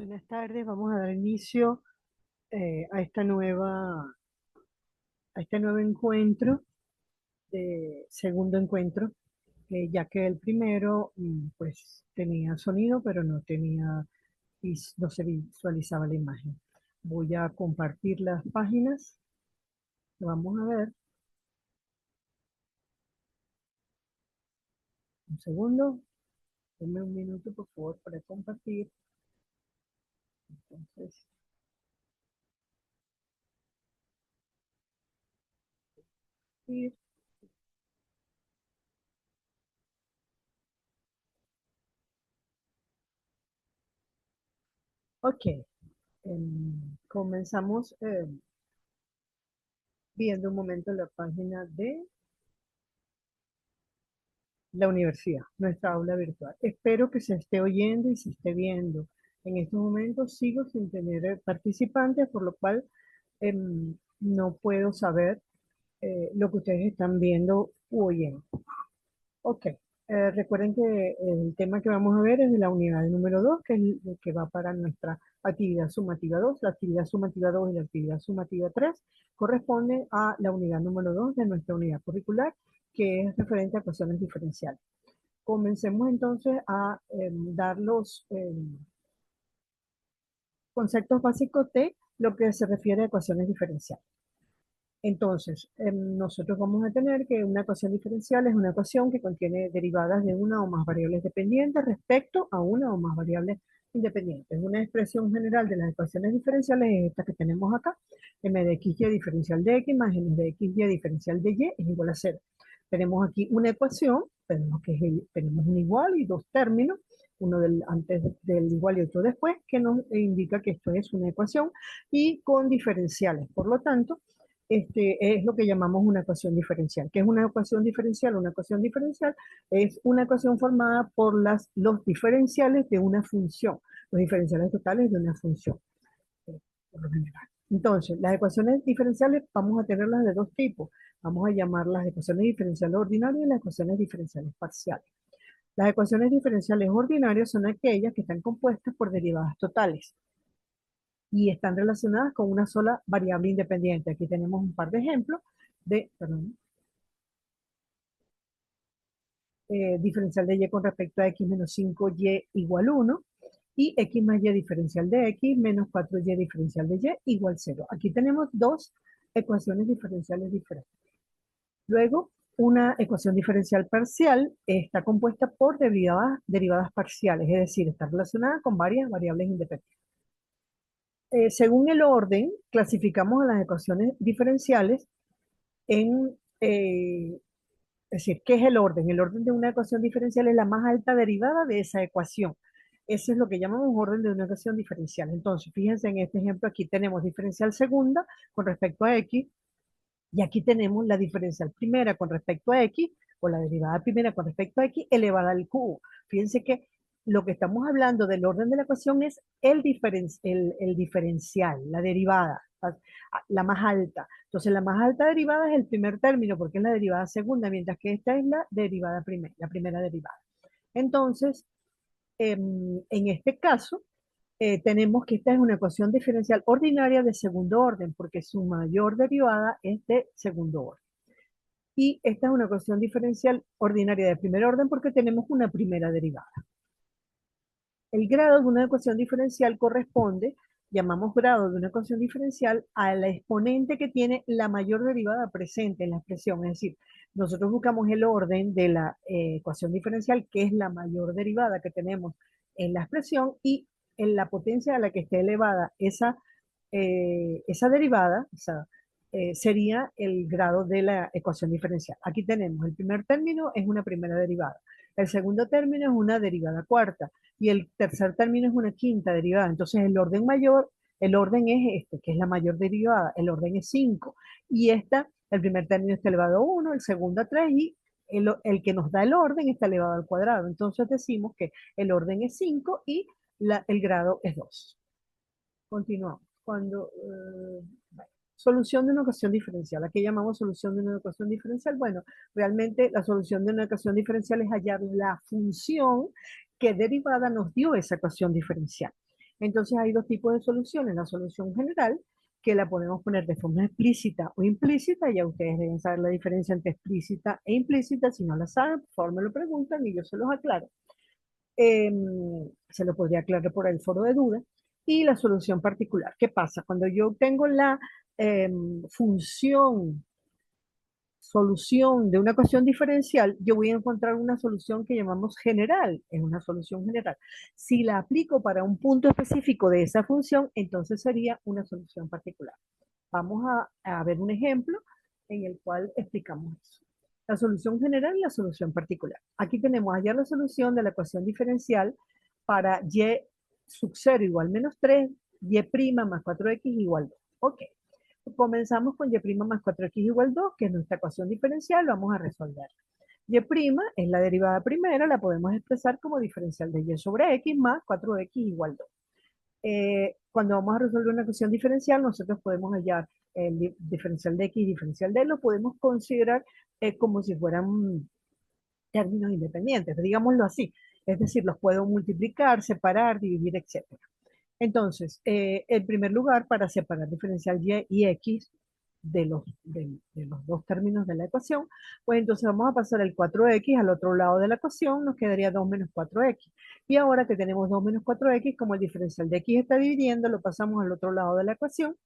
Buenas tardes, vamos a dar inicio a a este nuevo encuentro, segundo encuentro, ya que el primero pues tenía sonido, pero no tenía, no se visualizaba la imagen. Voy a compartir las páginas, vamos a ver, un segundo, denme un minuto por favor para compartir. Entonces, sí, ok, comenzamos viendo un momento la página de la universidad, nuestra aula virtual. Espero que se esté oyendo y se esté viendo. En estos momentos sigo sin tener participantes, por lo cual no puedo saber lo que ustedes están viendo u oyendo. Ok, recuerden que el tema que vamos a ver es de la unidad número 2, que es el que va para nuestra actividad sumativa 2. La actividad sumativa 2 y la actividad sumativa 3 corresponden a la unidad número 2 de nuestra unidad curricular, que es referente a ecuaciones diferenciales. Comencemos entonces a dar los conceptos básicos de lo que se refiere a ecuaciones diferenciales. Entonces, nosotros vamos a tener que una ecuación diferencial es una ecuación que contiene derivadas de una o más variables dependientes respecto a una o más variables independientes. Una expresión general de las ecuaciones diferenciales es esta que tenemos acá. M de x y diferencial de x más m de x y diferencial de y es igual a 0. Tenemos aquí una ecuación, tenemos un igual y dos términos, uno antes del igual y otro después, que nos indica que esto es una ecuación y con diferenciales. Por lo tanto, es lo que llamamos una ecuación diferencial. ¿Qué es una ecuación diferencial? Una ecuación diferencial es una ecuación formada por los diferenciales de una función, los diferenciales totales de una función, por lo general. Entonces, las ecuaciones diferenciales vamos a tenerlas de dos tipos. Vamos a llamarlas ecuaciones diferenciales ordinarias y las ecuaciones diferenciales parciales. Las ecuaciones diferenciales ordinarias son aquellas que están compuestas por derivadas totales y están relacionadas con una sola variable independiente. Aquí tenemos un par de ejemplos de, perdón, diferencial de y con respecto a x menos 5y igual 1 y x más y diferencial de x menos 4y diferencial de y igual 0. Aquí tenemos dos ecuaciones diferenciales diferentes. Luego, una ecuación diferencial parcial está compuesta por derivadas parciales, es decir, está relacionada con varias variables independientes. Según el orden, clasificamos a las ecuaciones diferenciales en, es decir, ¿qué es el orden? El orden de una ecuación diferencial es la más alta derivada de esa ecuación. Eso es lo que llamamos orden de una ecuación diferencial. Entonces, fíjense en este ejemplo, aquí tenemos diferencial segunda con respecto a x, y aquí tenemos la diferencial primera con respecto a x, o la derivada primera con respecto a x elevada al cubo. Fíjense que lo que estamos hablando del orden de la ecuación es el diferencial, la derivada, la más alta. Entonces, la más alta derivada es el primer término, porque es la derivada segunda, mientras que esta es la derivada primera, la primera derivada. Entonces, en este caso, tenemos que esta es una ecuación diferencial ordinaria de segundo orden, porque su mayor derivada es de segundo orden. Y esta es una ecuación diferencial ordinaria de primer orden porque tenemos una primera derivada. El grado de una ecuación diferencial corresponde, llamamos grado de una ecuación diferencial, a la exponente que tiene la mayor derivada presente en la expresión. Es decir, nosotros buscamos el orden de la ecuación diferencial, que es la mayor derivada que tenemos en la expresión, y en la potencia a la que esté elevada esa derivada, sería el grado de la ecuación diferencial. Aquí tenemos el primer término es una primera derivada, el segundo término es una derivada cuarta, y el tercer término es una quinta derivada. Entonces el orden mayor, el orden es este, que es la mayor derivada, el orden es 5. Y el primer término está elevado a 1, el segundo a 3 y el que nos da el orden está elevado al cuadrado. Entonces decimos que el orden es 5 y el grado es 2. Continuamos. Solución de una ecuación diferencial. ¿A qué llamamos solución de una ecuación diferencial? Bueno, realmente la solución de una ecuación diferencial es hallar la función que derivada nos dio esa ecuación diferencial. Entonces hay dos tipos de soluciones. La solución general, que la podemos poner de forma explícita o implícita. Ya ustedes deben saber la diferencia entre explícita e implícita. Si no la saben, por favor me lo preguntan y yo se los aclaro. Se lo podría aclarar por el foro de dudas. Y la solución particular. ¿Qué pasa? Cuando yo tengo la función solución de una ecuación diferencial, yo voy a encontrar una solución que llamamos general, es una solución general. Si la aplico para un punto específico de esa función, entonces sería una solución particular. Vamos a ver un ejemplo en el cual explicamos eso. La solución general y la solución particular. Aquí tenemos allá la solución de la ecuación diferencial para y sub 0 igual menos 3, y' más 4x igual 2. Ok. Comenzamos con y' más 4x igual 2, que es nuestra ecuación diferencial, vamos a resolver. Y' es la derivada primera, la podemos expresar como diferencial de y sobre x más 4x igual 2. Cuando vamos a resolver una ecuación diferencial, nosotros podemos hallar el diferencial de x y diferencial de y, lo podemos considerar como si fueran términos independientes, digámoslo así. Es decir, los puedo multiplicar, separar, dividir, etc. Entonces, en primer lugar, para separar diferencial y y x de los dos términos de la ecuación, pues entonces vamos a pasar el 4x al otro lado de la ecuación, nos quedaría 2 menos 4x. Y ahora que tenemos 2 menos 4x, como el diferencial de x está dividiendo, lo pasamos al otro lado de la ecuación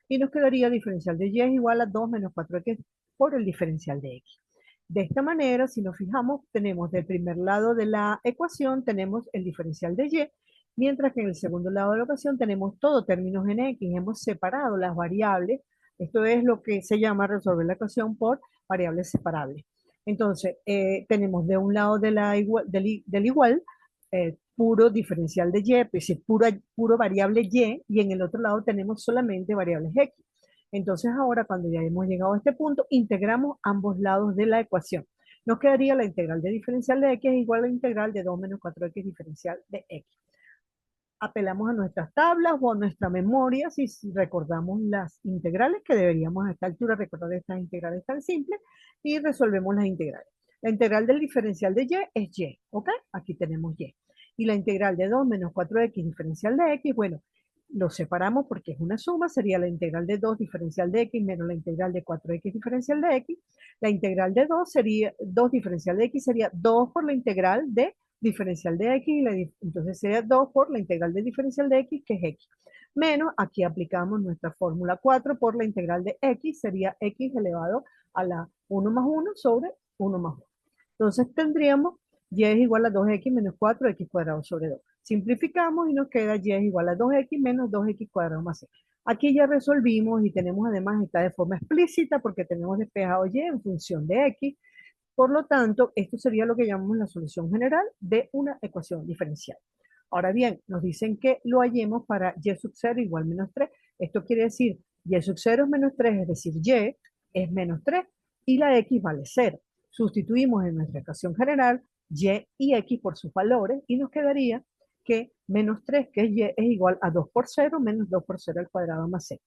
y nos quedaría diferencial de y es igual a 2 menos 4x por el diferencial de x. De esta manera, si nos fijamos, tenemos del primer lado de la ecuación, tenemos el diferencial de y, mientras que en el segundo lado de la ecuación tenemos todo términos en x, hemos separado las variables. Esto es lo que se llama resolver la ecuación por variables separables. Entonces, tenemos de un lado del igual, puro diferencial de y, pues puro variable y en el otro lado tenemos solamente variables x. Entonces ahora, cuando ya hemos llegado a este punto, integramos ambos lados de la ecuación. Nos quedaría la integral de diferencial de x igual a la integral de 2 menos 4x diferencial de x. Apelamos a nuestras tablas o a nuestra memoria si recordamos las integrales, que deberíamos a esta altura recordar estas integrales tan simples, y resolvemos las integrales. La integral del diferencial de y es y, ¿ok? Aquí tenemos y. Y la integral de 2 menos 4x diferencial de x, bueno, lo separamos porque es una suma, sería la integral de 2 diferencial de x menos la integral de 4x diferencial de x. La integral de 2 sería 2 diferencial de x, sería 2 por la integral de diferencial de x, entonces sería 2 por la integral de diferencial de x, que es x. Menos, aquí aplicamos nuestra fórmula 4 por la integral de x, sería x elevado a la 1 más 1 sobre 1 más 1. Entonces tendríamos y es igual a 2x menos 4x cuadrado sobre 2. Simplificamos y nos queda y es igual a 2x menos 2x cuadrado más c. Aquí ya resolvimos y tenemos además esta de forma explícita porque tenemos despejado y en función de x. Por lo tanto, esto sería lo que llamamos la solución general de una ecuación diferencial. Ahora bien, nos dicen que lo hallemos para y sub 0 igual menos 3. Esto quiere decir y sub 0 es menos 3, es decir, y es menos 3 y la x vale 0. Sustituimos en nuestra ecuación general y x por sus valores y nos quedaría que menos 3, que es y, es igual a 2 por 0 menos 2 por 0 al cuadrado más c.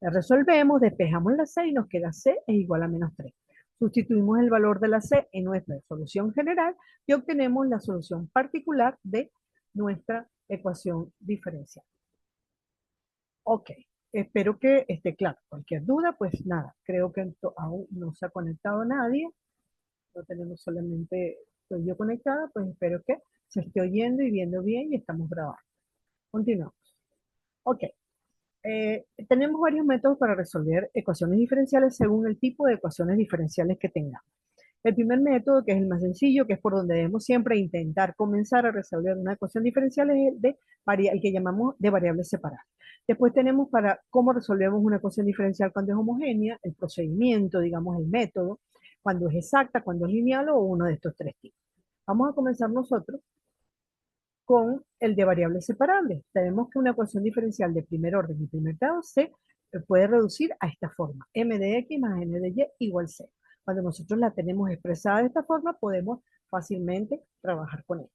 La resolvemos, despejamos la c y nos queda c es igual a menos 3. Sustituimos el valor de la c en nuestra solución general y obtenemos la solución particular de nuestra ecuación diferencial. Ok, espero que esté claro. Cualquier duda, pues nada, creo que aún no se ha conectado nadie. No tenemos solamente, estoy yo conectada, pues espero que se esté oyendo y viendo bien y estamos grabando. Continuamos. Ok, tenemos varios métodos para resolver ecuaciones diferenciales según el tipo de ecuaciones diferenciales que tengamos. El primer método, que es el más sencillo, que es por donde debemos siempre intentar comenzar a resolver una ecuación diferencial, es el que llamamos de variables separadas. Después tenemos para cómo resolvemos una ecuación diferencial cuando es homogénea, el procedimiento, digamos, el método, cuando es exacta, cuando es lineal o uno de estos tres tipos. Vamos a comenzar nosotros con el de variables separables. Sabemos que una ecuación diferencial de primer orden y primer grado se puede reducir a esta forma, m de x más n de y igual 0. Cuando nosotros la tenemos expresada de esta forma, podemos fácilmente trabajar con ella.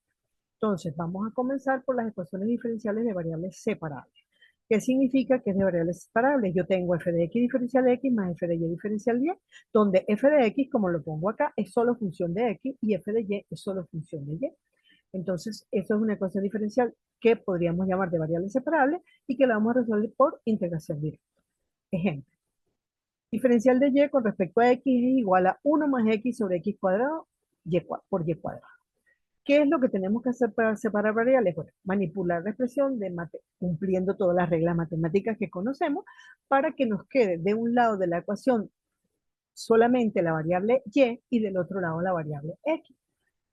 Entonces, vamos a comenzar por las ecuaciones diferenciales de variables separables. ¿Qué significa que es de variables separables? Yo tengo f de x diferencial de x más f de y diferencial de y, donde f de x, como lo pongo acá, es solo función de x y f de y es solo función de y. Entonces, eso es una ecuación diferencial que podríamos llamar de variable separable y que la vamos a resolver por integración directa. Ejemplo, diferencial de y con respecto a x es igual a 1 más x sobre x cuadrado por y cuadrado. ¿Qué es lo que tenemos que hacer para separar variables? Bueno, manipular la expresión cumpliendo todas las reglas matemáticas que conocemos para que nos quede de un lado de la ecuación solamente la variable y del otro lado la variable x.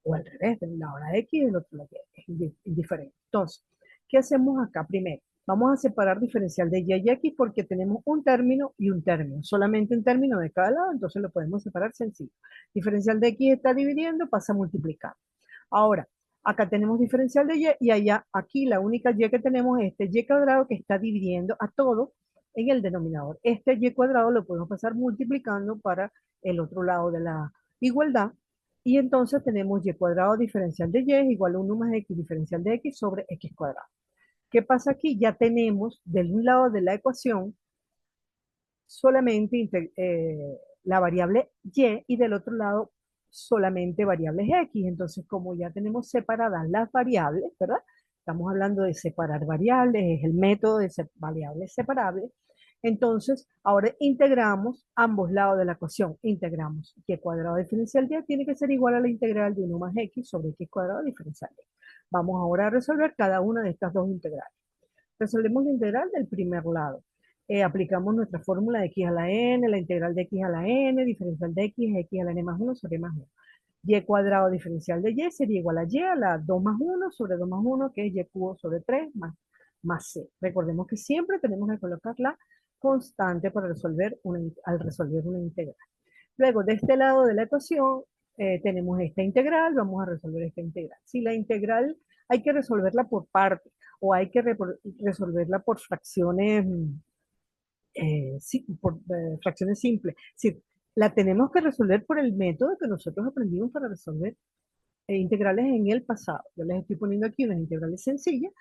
O al revés, de un lado la x y del otro la y. Es indiferente. Entonces, ¿qué hacemos acá primero? Vamos a separar diferencial de y x porque tenemos un término y un término. Solamente un término de cada lado, entonces lo podemos separar sencillo. Diferencial de x está dividiendo, pasa a multiplicar. Ahora, acá tenemos diferencial de y allá, aquí la única y que tenemos es este y cuadrado que está dividiendo a todo en el denominador. Este y cuadrado lo podemos pasar multiplicando para el otro lado de la igualdad. Y entonces tenemos y cuadrado diferencial de y es igual a 1 más x diferencial de x sobre x cuadrado. ¿Qué pasa aquí? Ya tenemos del un lado de la ecuación solamente la variable y del otro lado solamente variables x. Entonces, como ya tenemos separadas las variables, ¿verdad? Estamos hablando de separar variables, es el método de variables separables. Entonces, ahora integramos ambos lados de la ecuación. Integramos y cuadrado diferencial y tiene que ser igual a la integral de 1 más x sobre x cuadrado diferencial y. Vamos ahora a resolver cada una de estas dos integrales. Resolvemos la integral del primer lado. Aplicamos nuestra fórmula de x a la n, la integral de x a la n, diferencial de x a la n más 1 sobre más 1. Y cuadrado diferencial de y sería igual a la 2 más 1 sobre 2 más 1, que es y cubo sobre 3 más c. Recordemos que siempre tenemos que colocar la constante para al resolver una integral. Luego, de este lado de la ecuación, tenemos esta integral, vamos a resolver esta integral. Si la integral hay que resolverla por partes o hay que resolverla por fracciones, fracciones simples. Si la tenemos que resolver por el método que nosotros aprendimos para resolver integrales en el pasado. Yo les estoy poniendo aquí unas integrales sencillas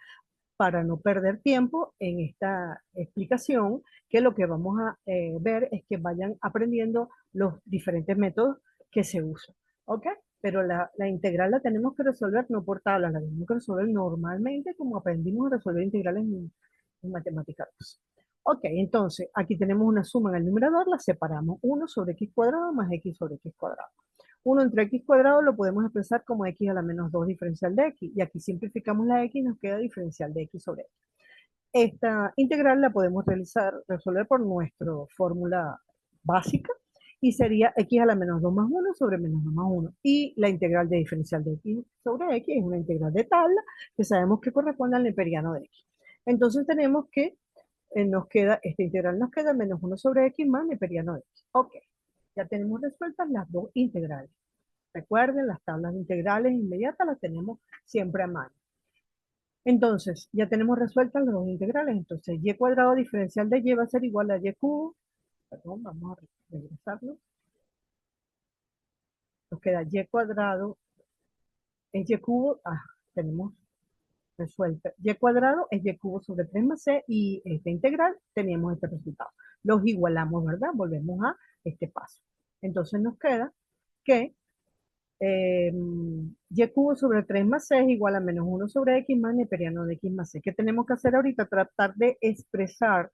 para no perder tiempo en esta explicación, que lo que vamos a ver es que vayan aprendiendo los diferentes métodos que se usan. ¿Ok? Pero la integral la tenemos que resolver no por tablas, la tenemos que resolver normalmente como aprendimos a resolver integrales en matemáticas 2. Ok, entonces aquí tenemos una suma en el numerador, la separamos 1 sobre x cuadrado más x sobre x cuadrado. 1 entre x cuadrado lo podemos expresar como x a la menos 2 diferencial de x. Y aquí simplificamos la x y nos queda diferencial de x sobre x. Esta integral la podemos resolver por nuestra fórmula básica y sería x a la menos 2 más 1 sobre menos 2 más 1. Y la integral de diferencial de x sobre x es una integral de tabla que sabemos que corresponde al neperiano de x. Entonces tenemos que esta integral nos queda menos 1 sobre x más neperiano de x. Ok, ya tenemos resueltas las dos integrales. Recuerden, las tablas de integrales inmediatas las tenemos siempre a mano. Entonces, ya tenemos resueltas las dos integrales. Entonces, y cuadrado diferencial de y va a ser igual a y cubo. Perdón, vamos a regresarlo. Nos queda y cuadrado es y cubo. Tenemos resuelta. Y cuadrado es y cubo sobre 3 más c y esta integral teníamos este resultado. Los igualamos, ¿verdad? Volvemos a este paso. Entonces nos queda que y cubo sobre 3 más c es igual a menos 1 sobre x más neperiano de x más c. ¿Qué tenemos que hacer ahorita? Tratar de expresar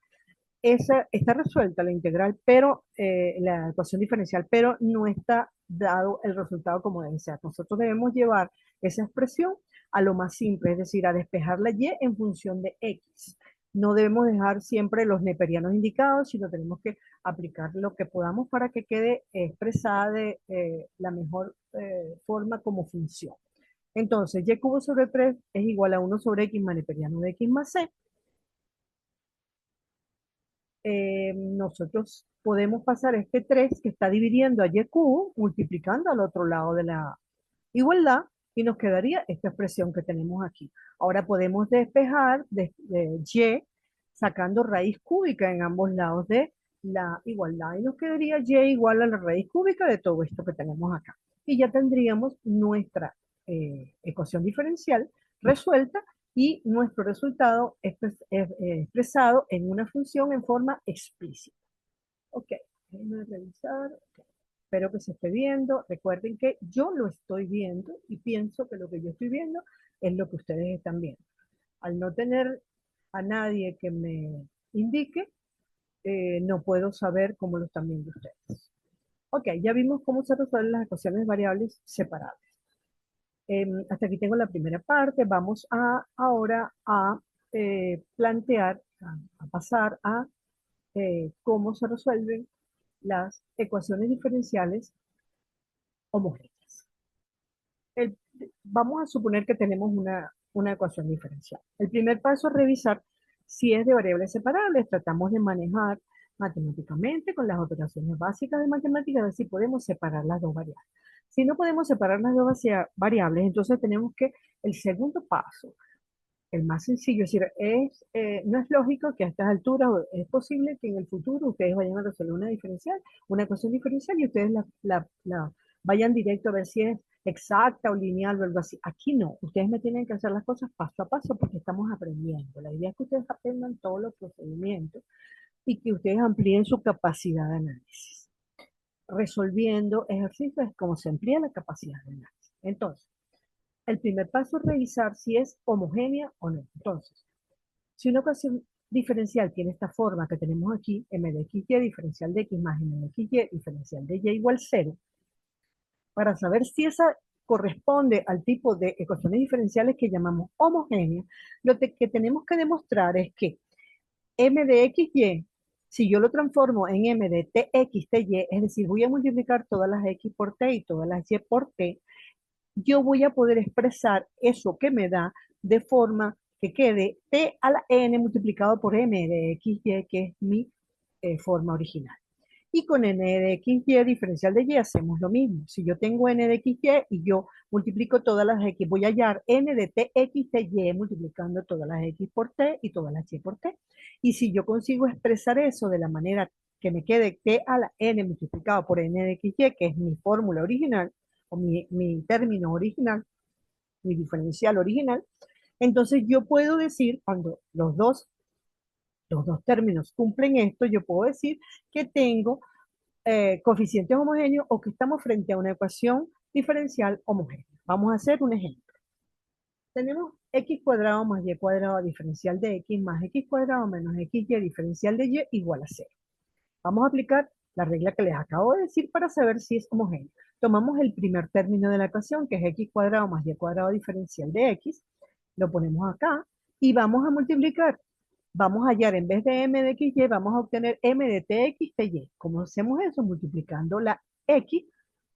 está resuelta la integral, pero la ecuación diferencial, pero no está dado el resultado como debe ser. Nosotros debemos llevar esa expresión a lo más simple, es decir, a despejar la y en función de x. No debemos dejar siempre los neperianos indicados, sino tenemos que aplicar lo que podamos para que quede expresada de la mejor forma como función. Entonces, y cubo sobre 3 es igual a 1 sobre x más neperiano de x más c. Nosotros podemos pasar este 3 que está dividiendo a y cubo, multiplicando al otro lado de la igualdad, y nos quedaría esta expresión que tenemos aquí. Ahora podemos despejar de y sacando raíz cúbica en ambos lados de la igualdad, y nos quedaría y igual a la raíz cúbica de todo esto que tenemos acá. Y ya tendríamos nuestra ecuación diferencial resuelta y nuestro resultado expresado en una función en forma explícita. Ok, déjenme revisar. Okay. Espero que se esté viendo. Recuerden que yo lo estoy viendo y pienso que lo que yo estoy viendo es lo que ustedes están viendo. Al no tener a nadie que me indique, no puedo saber cómo lo están viendo ustedes. Ok, ya vimos cómo se resuelven las ecuaciones variables separables. Hasta aquí tengo la primera parte. Vamos ahora a plantear, a pasar a cómo se resuelven las ecuaciones diferenciales homogéneas. El- Vamos a suponer que tenemos una ecuación diferencial. El primer paso es revisar si es de variables separables. Tratamos de manejar matemáticamente con las operaciones básicas de matemáticas, a ver si podemos separar las dos variables. Si no podemos separar las dos variables, entonces tenemos que, el segundo paso, el más sencillo, es decir, no es lógico que a estas alturas, es posible que en el futuro ustedes vayan a resolver una diferencial, una ecuación diferencial y ustedes la vayan directo a ver si es exacta o lineal o algo así. Aquí no, ustedes me tienen que hacer las cosas paso a paso porque estamos aprendiendo. La idea es que ustedes aprendan todos los procedimientos y que ustedes amplíen su capacidad de análisis. Resolviendo ejercicios es como se amplía la capacidad de análisis. Entonces, el primer paso es revisar si es homogénea o no. Entonces, si una ecuación diferencial tiene esta forma que tenemos aquí, m de xy diferencial de x más m de xy diferencial de y igual 0, para saber si esa corresponde al tipo de ecuaciones diferenciales que llamamos homogéneas, lo que tenemos que demostrar es que m de xy, si yo lo transformo en m de tx ty, es decir, voy a multiplicar todas las x por t y todas las y por t, yo voy a poder expresar eso que me da de forma que quede t a la n multiplicado por m de xy, que es mi forma original. Y con n de xy diferencial de y hacemos lo mismo. Si yo tengo n de xy y yo multiplico todas las x, voy a hallar n de tx ty multiplicando todas las x por t y todas las y por t. Y si yo consigo expresar eso de la manera que me quede t a la n multiplicado por n de xy, que es mi fórmula original, o mi término original, mi diferencial original, entonces yo puedo decir, cuando los dos términos cumplen esto, yo puedo decir que tengo coeficientes homogéneos o que estamos frente a una ecuación diferencial homogénea. Vamos a hacer un ejemplo. Tenemos x cuadrado más y cuadrado diferencial de x más x cuadrado menos xy diferencial de y igual a 0. Vamos a aplicar la regla que les acabo de decir para saber si es homogéneo. Tomamos el primer término de la ecuación, que es x cuadrado más y cuadrado diferencial de x, lo ponemos acá y vamos a multiplicar. Vamos a hallar, en vez de m de xy, vamos a obtener m de tx ty. ¿Cómo hacemos eso? Multiplicando la x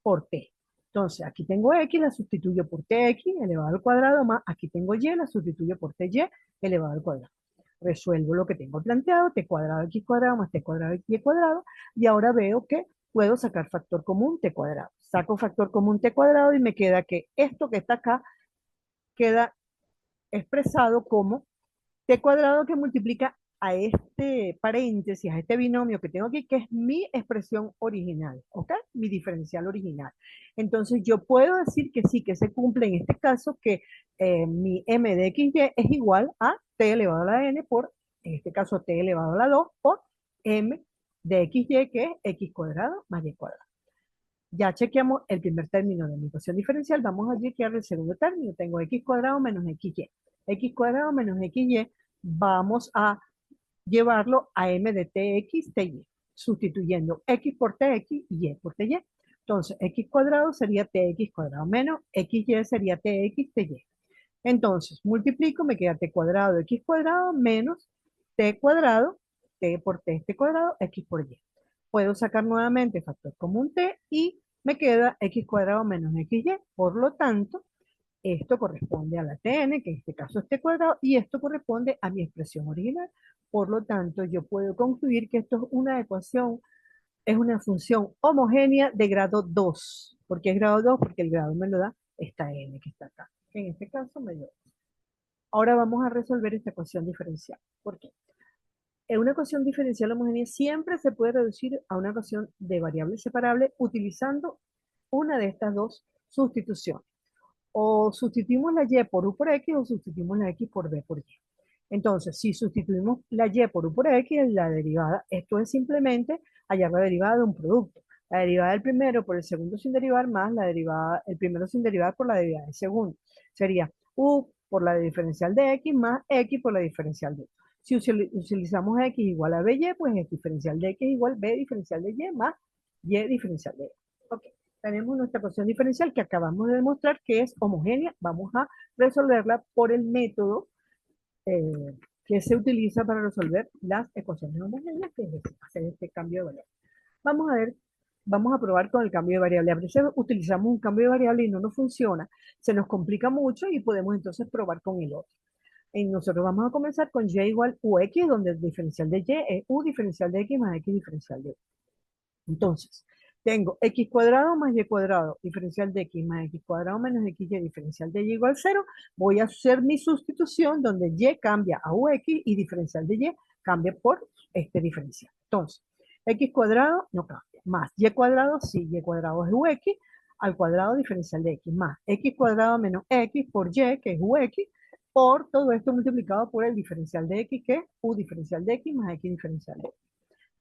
por t. Entonces, aquí tengo x, la sustituyo por tx elevado al cuadrado, más aquí tengo y, la sustituyo por ty elevado al cuadrado. Resuelvo lo que tengo planteado, t cuadrado x cuadrado más t cuadrado y cuadrado, y ahora veo que puedo sacar factor común t cuadrado. Saco factor común t cuadrado y me queda que esto que está acá queda expresado como t cuadrado que multiplica a este paréntesis, a este binomio que tengo aquí, que es mi expresión original, ¿ok? Mi diferencial original. Entonces yo puedo decir que sí, que se cumple en este caso que mi m de xy es igual a t elevado a la n por, en este caso, t elevado a la 2 por m de xy, que es x cuadrado más y cuadrado. Ya chequeamos el primer término de mi ecuación diferencial, vamos a chequear el segundo término. Tengo x cuadrado menos xy. X cuadrado menos xy, vamos a llevarlo a m de tx ty, sustituyendo x por tx y y por ty. Entonces, x cuadrado sería tx cuadrado menos xy sería tx ty. Entonces, multiplico, me queda t cuadrado de x cuadrado menos t cuadrado, t por t cuadrado, x por y. Puedo sacar nuevamente factor común t y me queda x cuadrado menos xy. Por lo tanto, esto corresponde a la tn, que en este caso es t cuadrado, y esto corresponde a mi expresión original. Por lo tanto, yo puedo concluir que esto es una ecuación, es una función homogénea de grado 2. ¿Por qué es grado 2? Porque el grado me lo da esta n que está acá, que en este caso me dio. Ahora vamos a resolver esta ecuación diferencial. ¿Por qué? En una ecuación diferencial homogénea siempre se puede reducir a una ecuación de variables separables utilizando una de estas dos sustituciones. O sustituimos la y por u por x o sustituimos la x por b por y. Entonces, si sustituimos la y por u por x, la derivada, esto es simplemente hallar la derivada de un producto. La derivada del primero por el segundo sin derivar más la derivada, el primero sin derivar por la derivada del segundo. Sería u por la diferencial de x más x por la diferencial de u. Si utilizamos x igual a by, pues el diferencial de x igual b diferencial de y más y diferencial de y. Ok, tenemos nuestra ecuación diferencial que acabamos de demostrar que es homogénea. Vamos a resolverla por el método que se utiliza para resolver las ecuaciones homogéneas, que es hacer este cambio de variable. Vamos a ver, vamos a probar con el cambio de variable. A veces utilizamos un cambio de variable y no nos funciona, se nos complica mucho y podemos entonces probar con el otro. Nosotros vamos a comenzar con y igual ux, donde el diferencial de y es u diferencial de x más x diferencial de u. Entonces, tengo x cuadrado más y cuadrado, diferencial de x más x cuadrado menos xy, diferencial de y igual 0. Voy a hacer mi sustitución donde y cambia a ux y diferencial de y cambia por este diferencial. Entonces, x cuadrado no cambia, más y cuadrado, sí, y cuadrado es ux, al cuadrado diferencial de x, más x cuadrado menos x por y, que es ux, por todo esto multiplicado por el diferencial de x, que es u diferencial de x más x diferencial de x.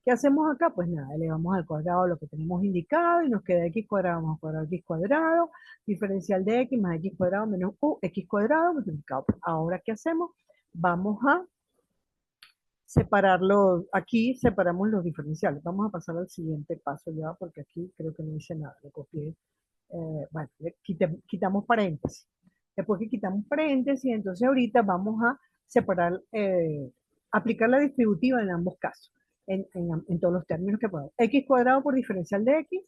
¿Qué hacemos acá? Pues nada, elevamos al cuadrado lo que tenemos indicado y nos queda x cuadrado más cuadrado x cuadrado, diferencial de x más x cuadrado menos u x cuadrado multiplicado. Ahora, ¿qué hacemos? Vamos a separarlo, aquí separamos los diferenciales. Vamos a pasar al siguiente paso ya, porque aquí creo que no hice nada, le copié. Bueno, quitamos paréntesis. Después que quitamos paréntesis, entonces ahorita vamos a separar, aplicar la distributiva en ambos casos, en todos los términos que podamos. X cuadrado por diferencial de x,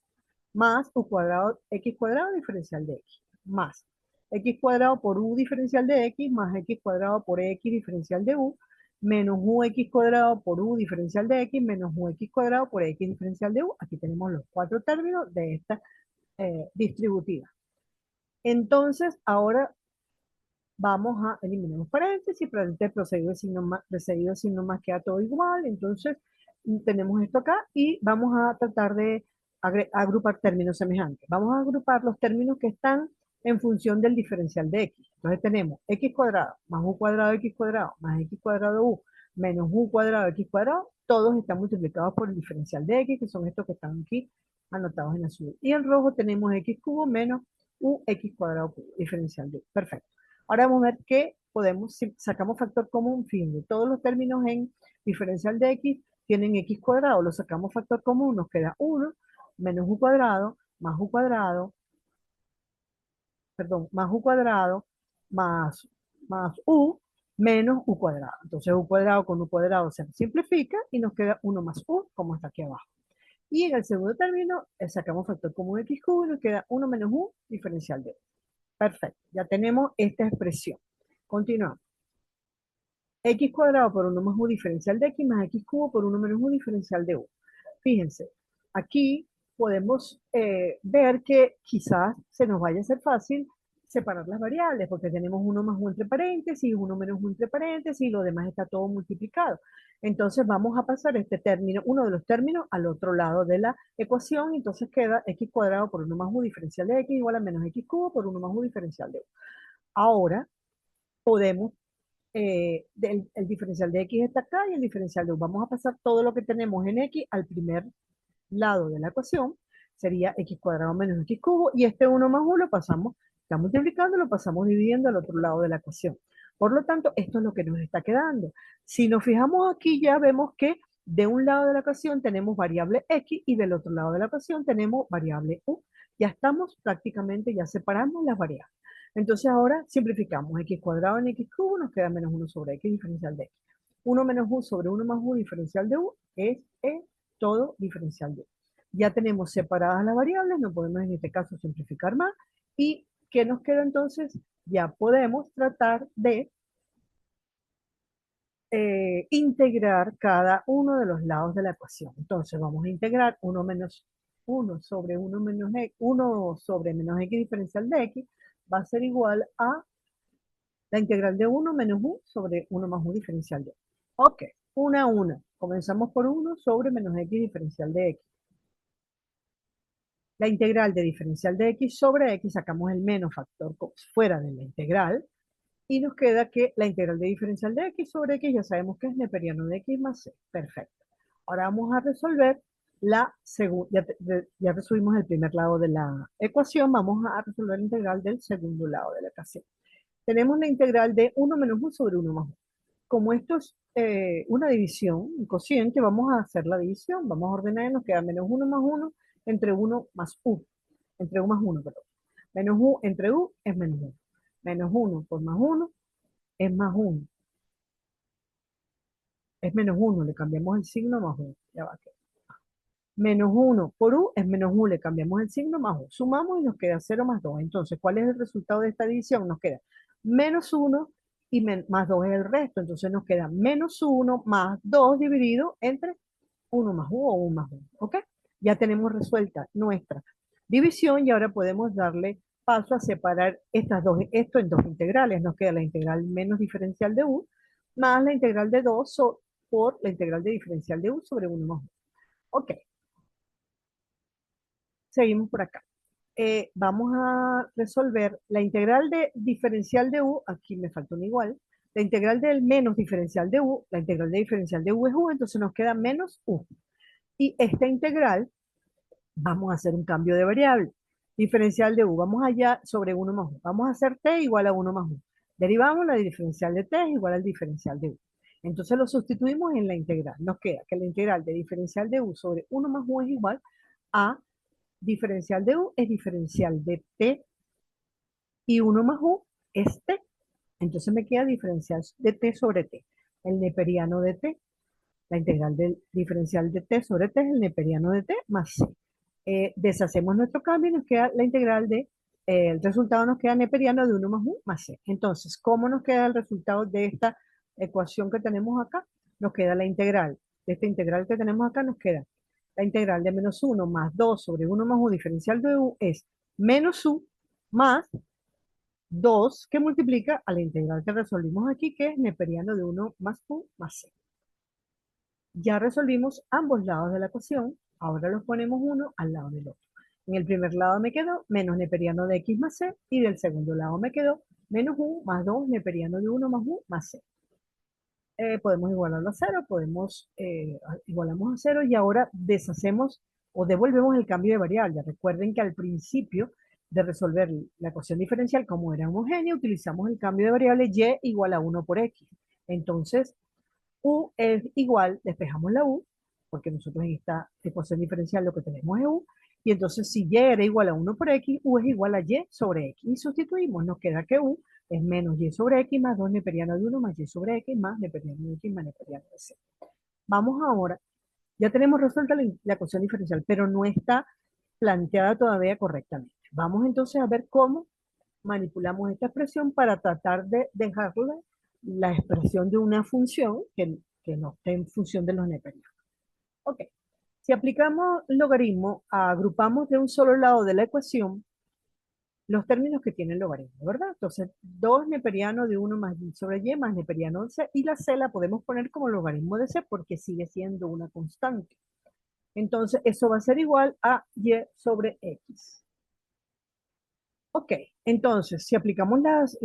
más u cuadrado, x cuadrado diferencial de x, más x cuadrado por u diferencial de x, más x cuadrado por x diferencial de u, menos ux cuadrado por u diferencial de x, menos ux cuadrado por x diferencial de u. Aquí tenemos los cuatro términos de esta distributiva. Entonces, ahora vamos a eliminar los paréntesis, paréntesis precedido de signo más queda todo igual. Entonces, tenemos esto acá y vamos a tratar de agrupar términos semejantes. Vamos a agrupar los términos que están en función del diferencial de x. Entonces tenemos x cuadrado más u cuadrado x cuadrado más x cuadrado u menos u cuadrado x cuadrado, todos están multiplicados por el diferencial de x, que son estos que están aquí anotados en azul. Y en rojo tenemos x cubo menos ux cuadrado cubo, diferencial de u. Perfecto. Ahora vamos a ver qué podemos, si sacamos factor común, fin, todos los términos en diferencial de x tienen x cuadrado, lo sacamos factor común, nos queda 1 menos u cuadrado más u cuadrado, perdón, más u cuadrado más u menos u cuadrado. Entonces u cuadrado con u cuadrado se simplifica y nos queda 1 más u, como está aquí abajo. Y en el segundo término sacamos factor común x cubo y nos queda 1 menos u diferencial de u. Perfecto, ya tenemos esta expresión. Continuamos. X cuadrado por 1 más u diferencial de x más x cubo por 1 menos u diferencial de u. Fíjense, aquí podemos ver que quizás se nos vaya a hacer fácil separar las variables, porque tenemos 1 más u entre paréntesis, 1 menos u entre paréntesis, y lo demás está todo multiplicado. Entonces vamos a pasar este término, uno de los términos, al otro lado de la ecuación, entonces queda x cuadrado por 1 más u diferencial de x igual a menos x cubo por 1 más u diferencial de u. Ahora podemos el diferencial de x está acá y el diferencial de u. Vamos a pasar todo lo que tenemos en x al primer lado de la ecuación. Sería x cuadrado menos x cubo. Y este 1 más 1 lo pasamos, está multiplicando, lo pasamos dividiendo al otro lado de la ecuación. Por lo tanto, esto es lo que nos está quedando. Si nos fijamos aquí, ya vemos que de un lado de la ecuación tenemos variable x y del otro lado de la ecuación tenemos variable u. Ya estamos prácticamente, ya separamos las variables. Entonces ahora simplificamos x cuadrado en x cubo, nos queda menos 1 sobre x diferencial de x. 1 menos u sobre 1 más u diferencial de u es todo diferencial de u. Ya tenemos separadas las variables, no podemos en este caso simplificar más. ¿Y qué nos queda entonces? Ya podemos tratar de integrar cada uno de los lados de la ecuación. Entonces vamos a integrar 1 menos 1 sobre 1 menos x, 1 sobre menos x diferencial de x va a ser igual a la integral de 1 menos u sobre 1 más u diferencial de x. Ok, 1 a 1. Comenzamos por 1 sobre menos x diferencial de x. La integral de diferencial de x sobre x, sacamos el menos factor fuera de la integral, y nos queda que la integral de diferencial de x sobre x ya sabemos que es neperiano de x más c. Perfecto. Ahora vamos a resolver la segunda, ya resolvimos el primer lado de la ecuación, vamos a resolver la integral del segundo lado de la ecuación. Tenemos la integral de 1 - 1 sobre 1 más 1. Como esto es una división, un cociente, vamos a hacer la división, vamos a ordenar y nos queda -1 más 1 entre 1 más u, entre u más 1, perdón. Menos u entre u es menos 1. Menos 1 por más 1 es más 1. Es menos 1, le cambiamos el signo más 1. Ya va, menos 1 por u es menos 1, le cambiamos el signo más u. Sumamos y nos queda 0 más 2. Entonces, ¿cuál es el resultado de esta división? Nos queda menos 1 y más 2 es el resto. Entonces nos queda menos 1 más 2 dividido entre 1 más u o 1 más 1. ¿Ok? Ya tenemos resuelta nuestra división y ahora podemos darle paso a separar esto en dos integrales. Nos queda la integral menos diferencial de u más la integral de 2 por la integral de diferencial de u sobre 1 más 1. Ok, seguimos por acá. Vamos a resolver la integral de diferencial de u, aquí me falta un igual, la integral del menos diferencial de u, la integral de diferencial de u es u, entonces nos queda menos u. Y esta integral, vamos a hacer un cambio de variable. Diferencial de u, vamos allá sobre 1 más u. Vamos a hacer t igual a 1 más u. Derivamos la diferencial de t es igual al diferencial de u. Entonces lo sustituimos en la integral. Nos queda que la integral de diferencial de u sobre 1 más u es igual a diferencial de u es diferencial de t y 1 más u es t. Entonces me queda diferencial de t sobre t. El neperiano de t, la integral del diferencial de t sobre t es el neperiano de t más c. Deshacemos nuestro cambio y nos queda la integral el resultado nos queda neperiano de 1 más u más c. Entonces, ¿cómo nos queda el resultado de esta ecuación que tenemos acá? Nos queda la integral. De esta integral que tenemos acá nos queda la integral de menos 1 más 2 sobre 1 más u diferencial de u es menos u más 2 que multiplica a la integral que resolvimos aquí, que es neperiano de 1 más u más c. Ya resolvimos ambos lados de la ecuación, ahora los ponemos uno al lado del otro. En el primer lado me quedó menos neperiano de x más c y del segundo lado me quedó menos u más 2 neperiano de 1 más u más c. Podemos igualarlo a cero, igualamos a cero y ahora deshacemos o devolvemos el cambio de variable. Recuerden que al principio de resolver la ecuación diferencial, como era homogénea, utilizamos el cambio de variable y igual a 1 por x. Entonces, u es igual, despejamos la u, porque nosotros en esta ecuación diferencial lo que tenemos es u, y entonces si y era igual a 1 por x, u es igual a y sobre x. Y sustituimos, nos queda que u es menos y sobre x más 2 neperiano de 1 más y sobre x más neperiano de x más neperiano de c. Vamos ahora, ya tenemos resuelta la ecuación diferencial, pero no está planteada todavía correctamente. Vamos entonces a ver cómo manipulamos esta expresión para tratar de dejarla la expresión de una función que no esté en función de los neperianos. Ok, si aplicamos logaritmo, agrupamos de un solo lado de la ecuación los términos que tiene el logaritmo, ¿verdad? Entonces, 2 neperiano de 1 más y sobre y más neperiano de c, y la c la podemos poner como logaritmo de c porque sigue siendo una constante. Entonces, eso va a ser igual a y sobre x. Ok, entonces, si aplicamos las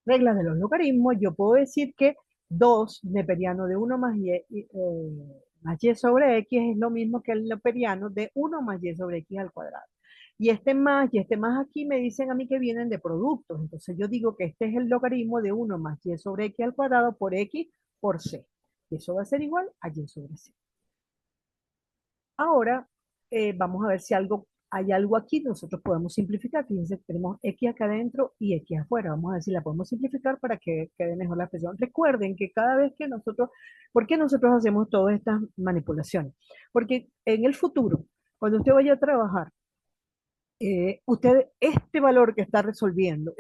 reglas de los logaritmos, yo puedo decir que 2 neperiano de 1 más y sobre x es lo mismo que el neperiano de 1 más y sobre x al cuadrado. Y este más aquí me dicen a mí que vienen de productos. Entonces yo digo que este es el logaritmo de 1 más y sobre x al cuadrado por x por c. Y eso va a ser igual a y sobre c. Ahora vamos a ver si hay algo aquí, nosotros podemos simplificar. Fíjense, tenemos x acá adentro y x afuera. Vamos a ver si la podemos simplificar para que quede mejor la expresión. Recuerden que cada vez que ¿por qué nosotros hacemos todas estas manipulaciones? Porque en el futuro, cuando usted vaya a trabajar, usted este valor que está resolviendo,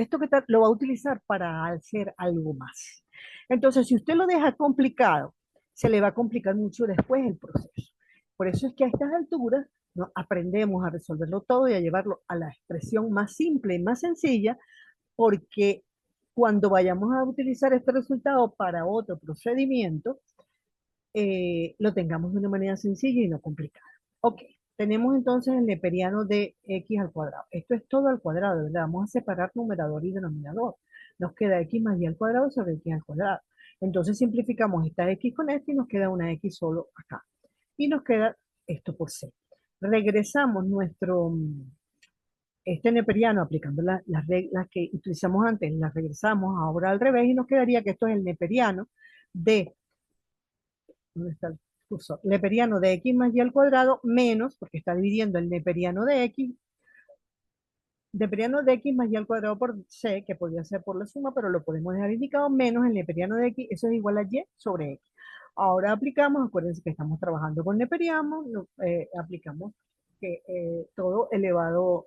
lo va a utilizar para hacer algo más. Entonces, si usted lo deja complicado, se le va a complicar mucho después el proceso. Por eso es que a estas alturas ¿no? aprendemos a resolverlo todo y a llevarlo a la expresión más simple y más sencilla, porque cuando vayamos a utilizar este resultado para otro procedimiento, lo tengamos de una manera sencilla y no complicada. Ok, tenemos entonces el neperiano de x al cuadrado. Esto es todo al cuadrado, ¿verdad? Vamos a separar numerador y denominador. Nos queda x más y al cuadrado sobre x al cuadrado. Entonces simplificamos esta x con esta y nos queda una x solo acá. y nos queda esto por C. Regresamos este neperiano aplicando las reglas que utilizamos antes, las regresamos ahora al revés y nos quedaría que esto es el neperiano de, ¿dónde está el cursor? Neperiano de x más y al cuadrado menos, porque está dividiendo el neperiano de x, neperiano de x más y al cuadrado por c, que podría ser por la suma, pero lo podemos dejar indicado, menos el neperiano de x, eso es igual a y sobre x. Ahora aplicamos, acuérdense que estamos trabajando con neperiano, aplicamos que todo elevado,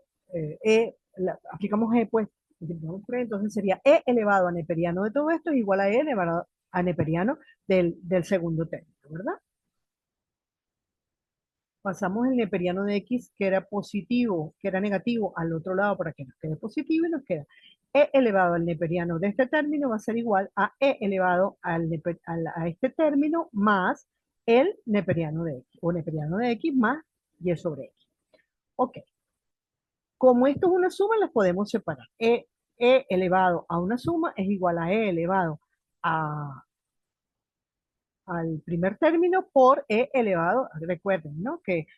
aplicamos e, pues, entonces sería e elevado a neperiano de todo esto es igual a e elevado a neperiano del segundo término, ¿verdad? Pasamos el neperiano de x, que era positivo, que era negativo, al otro lado para que nos quede positivo y nos queda e elevado al neperiano de este término va a ser igual a e elevado a este término más el neperiano de x, o neperiano de x más y sobre x. Ok, como esto es una suma, las podemos separar. E elevado a una suma es igual a e elevado a, al primer término por e elevado, recuerden, ¿no? Que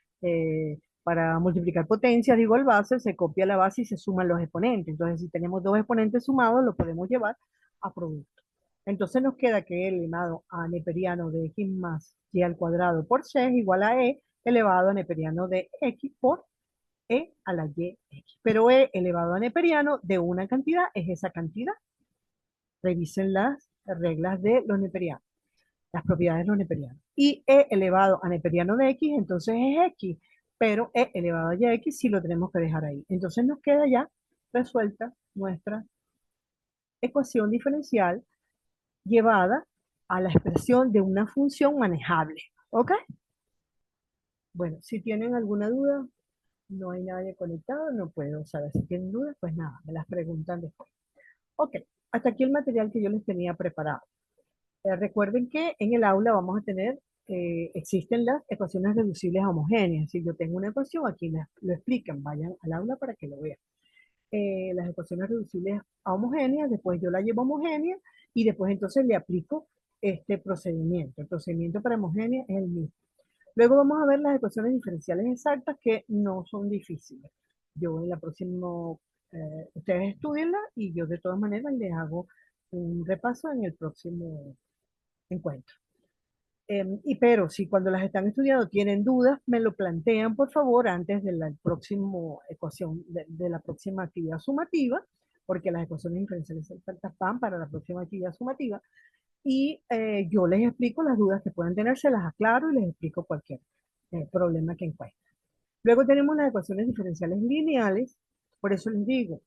para multiplicar potencias de igual base se copia la base y se suman los exponentes. Entonces, si tenemos dos exponentes sumados, lo podemos llevar a producto. Entonces nos queda que e elevado a neperiano de x más y al cuadrado por c es igual a e elevado a neperiano de x por e a la y x. Pero e elevado a neperiano de una cantidad es esa cantidad. Revisen las reglas de los neperianos, las propiedades de los neperianos. Y e elevado a neperiano de x, entonces es x, pero e elevado a y sí lo tenemos que dejar ahí. Entonces nos queda ya resuelta nuestra ecuación diferencial llevada a la expresión de una función manejable. ¿Ok? Bueno, si tienen alguna duda, no hay nadie conectado, no puedo saber si tienen dudas, pues nada, me las preguntan después. Ok, hasta aquí el material que yo les tenía preparado. Recuerden que en el aula vamos a tener, existen las ecuaciones reducibles a homogéneas. Si yo tengo una ecuación, aquí lo explican, vayan al aula para que lo vean. Las ecuaciones reducibles a homogéneas, después yo la llevo a homogénea y después entonces le aplico este procedimiento. El procedimiento para homogénea es el mismo. Luego vamos a ver las ecuaciones diferenciales exactas que no son difíciles. Yo en la próxima, ustedes estudienla y yo de todas maneras les hago un repaso en el próximo encuentro. Pero si cuando las están estudiando tienen dudas, me lo plantean por favor antes de la próxima ecuación, de la próxima actividad sumativa, porque las ecuaciones diferenciales exactas van para la próxima actividad sumativa, y yo les explico las dudas que puedan tener, se las aclaro y les explico cualquier problema que encuentren. Luego tenemos las ecuaciones diferenciales lineales, por eso les digo,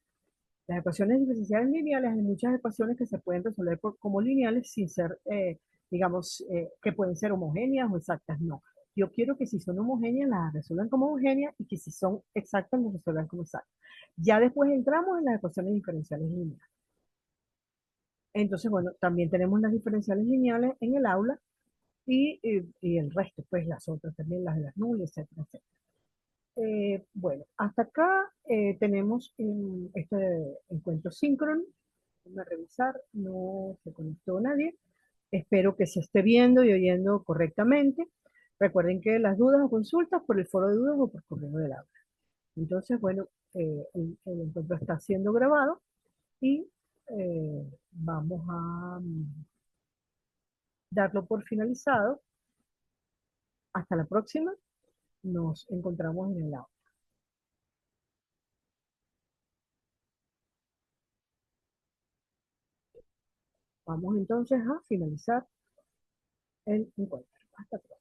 las ecuaciones diferenciales lineales, hay muchas ecuaciones que se pueden resolver como lineales sin ser, digamos, que pueden ser homogéneas o exactas. No. Yo quiero que si son homogéneas las resuelvan como homogéneas y que si son exactas las resuelvan como exactas. Ya después entramos en las ecuaciones diferenciales lineales. Entonces, bueno, también tenemos las diferenciales lineales en el aula y el resto, pues las otras también, las de las nubes, etcétera, etcétera. Bueno, hasta acá tenemos este encuentro síncrono. Vamos a revisar, no se conectó nadie. Espero que se esté viendo y oyendo correctamente. Recuerden que las dudas o consultas por el foro de dudas o por correo del aula. Entonces, bueno, el encuentro está siendo grabado y vamos a darlo por finalizado. Hasta la próxima. Nos encontramos en el aula. Vamos entonces a finalizar el encuentro. Hasta pronto.